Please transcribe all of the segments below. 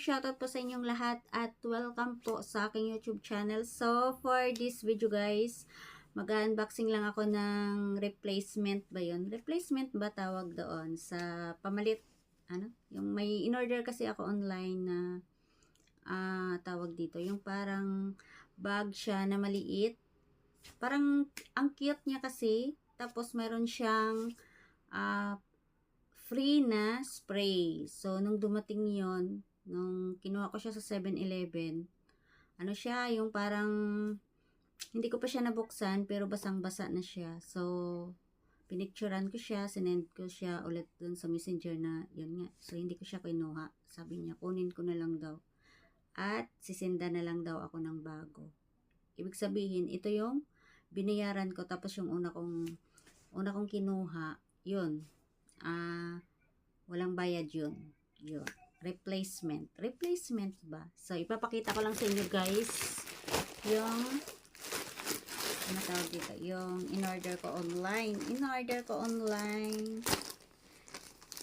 shoutout po sa inyong lahat at welcome po sa aking YouTube channel. So, for this video guys, mag-unboxing lang ako ng replacement ba yun? Replacement ba tawag doon? Sa pamalit, ano? Yung may in-order kasi ako online na tawag dito. Yung parang bag siya na maliit. Parang ang cute niya kasi. Tapos meron siyang free na spray. So, nung dumating yon, nung kinuha ko siya sa 7-Eleven, ano siya, yung parang, hindi ko pa siya nabuksan, pero basang-basa na siya. So, pinicturean ko siya, sinend ko siya ulit dun sa messenger na, yun nga. So, hindi ko siya kinuha. Sabi niya, kunin ko na lang daw. At, sisinda na lang daw ako ng bago. Ibig sabihin, ito yung binayaran ko, tapos yung una kong kinuha, yun. Walang bayad yun. Replacement ba? So, ipapakita ko lang sa inyo guys yung ano tawag dito, yung in-order ko online.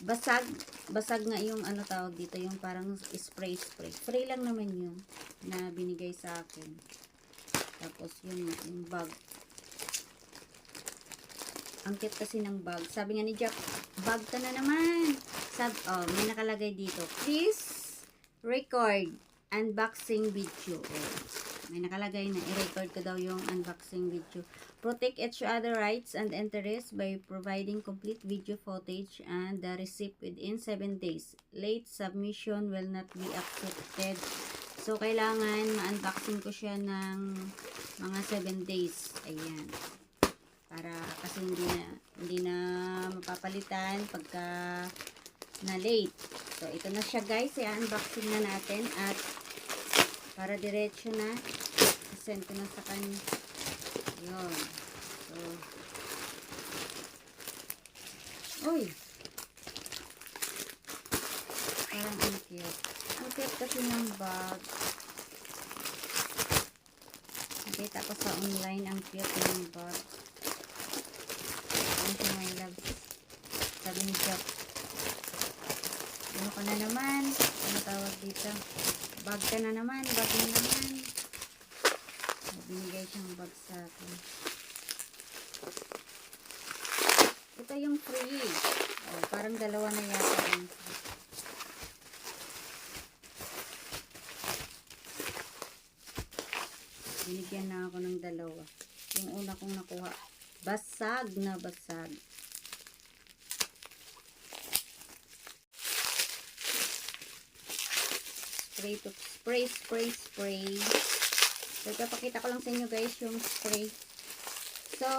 Basag nga yung ano tawag dito, yung parang spray. Free lang naman yun na binigay sa akin. Tapos yun, yung bag. Ang cute kasi ng bag. Sabi nga ni Jack, bag ka na naman. May nakalagay dito. Please record unboxing video. May nakalagay na i-record ko daw yung unboxing video. Protect each other rights and interests by providing complete video footage and the receipt within 7 days. Late submission will not be accepted. So, kailangan ma-unboxing ko siya ng mga 7 days. Ayan. Para kasi hindi na mapapalitan pagka na late. So, ito na siya guys. I-unboxing na natin at para diretso na send ko na sa kanya. Yun. So, uy! Parang ang cute. Ang cute kasi ng bag. Nakita ko sa online ang cute ng bag. My love. Sabi ni Jack, ano ka na naman? Ano tawag dito? Bag ka na naman. Bag na naman. Binigay siyang bag sa akin. Ito yung free. Parang dalawa na yata yung free. Binigyan na ako ng dalawa. Yung una kong nakuha, basag na basag. Spray. So, ipapakita ko lang sa inyo guys yung spray. So,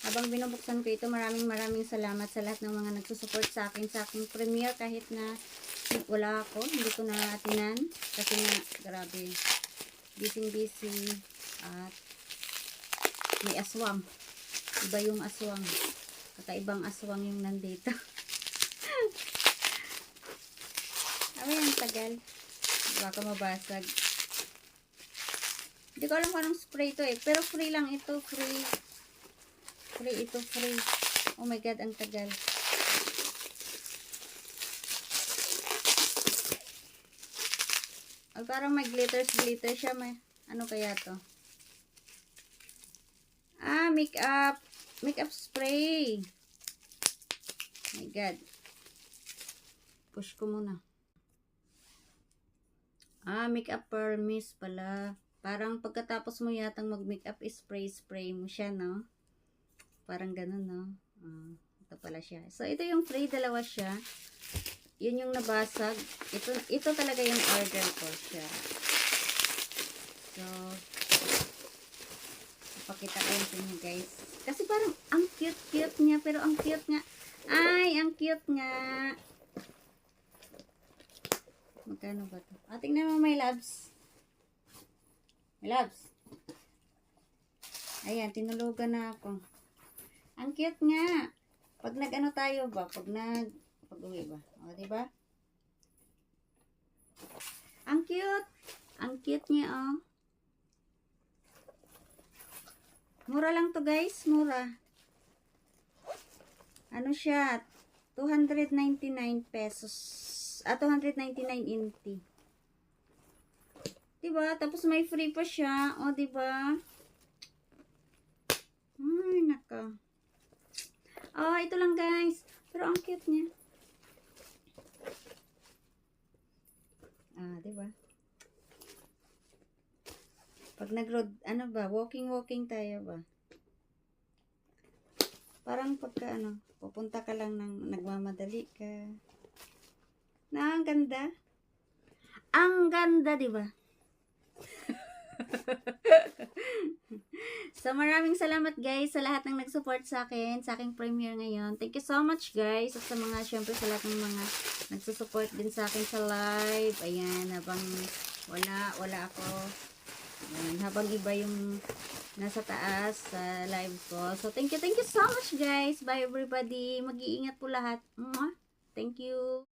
habang binubuksan ko ito, maraming salamat sa lahat ng mga nagsusupport sa akin, sa aking premiere kahit na wala ako, hindi ko na atinan. Kasi nga, grabe, busy at may aswang. Iba yung aswang. Kakaibang aswang yung nandito. Ang tagal. Baka mabasag. Hindi ko alam kung anong spray ito eh. Pero free lang ito. Free. Oh my God, ang tagal. Parang may glitter siya. May, ano kaya to? Makeup spray. Oh my God. Push ko muna. Makeup pearl mist pala. Parang pagkatapos mo yatang mag-makeup, spray mo siya, no? Parang ganun, no? Ito pala siya. So, ito yung free, dalawa siya. Yun yung nabasag. Ito talaga yung order ko siya. So, ipakita ko yun sa inyo, guys. Kasi parang, ang cute niya, pero ang cute nga. Ay, ang cute nga. Magkano ba ito? Tingnan mo, my loves. Ayan, tinulugan na ako. Ang cute nga. Pag nag-ano tayo ba? Pag-uwi ba? Diba? Ang cute. Ang cute niya, Mura lang to guys. Mura. Ano siya? 299 pesos. 299 NT. Diba? Tapos may free pa siya. O, diba? Ay, naka. Oh, ito lang guys. Pero ang cute niya. Ah, diba? Pag nag-road, ano ba? Walking tayo ba? Parang pagka pupunta ka lang ng nagmamadali ka. Na, ang ganda. Ang ganda, diba? So, maraming salamat guys sa lahat ng nag-support sa akin, sa aking premiere ngayon. Thank you so much guys. At sa mga, syempre sa lahat ng mga nagsusupport din sa akin sa live. Ayan, habang wala ako. Ayan, habang iba yung nasa taas sa live ko. So, thank you so much guys. Bye everybody. Mag-iingat po lahat. Mwah. Thank you.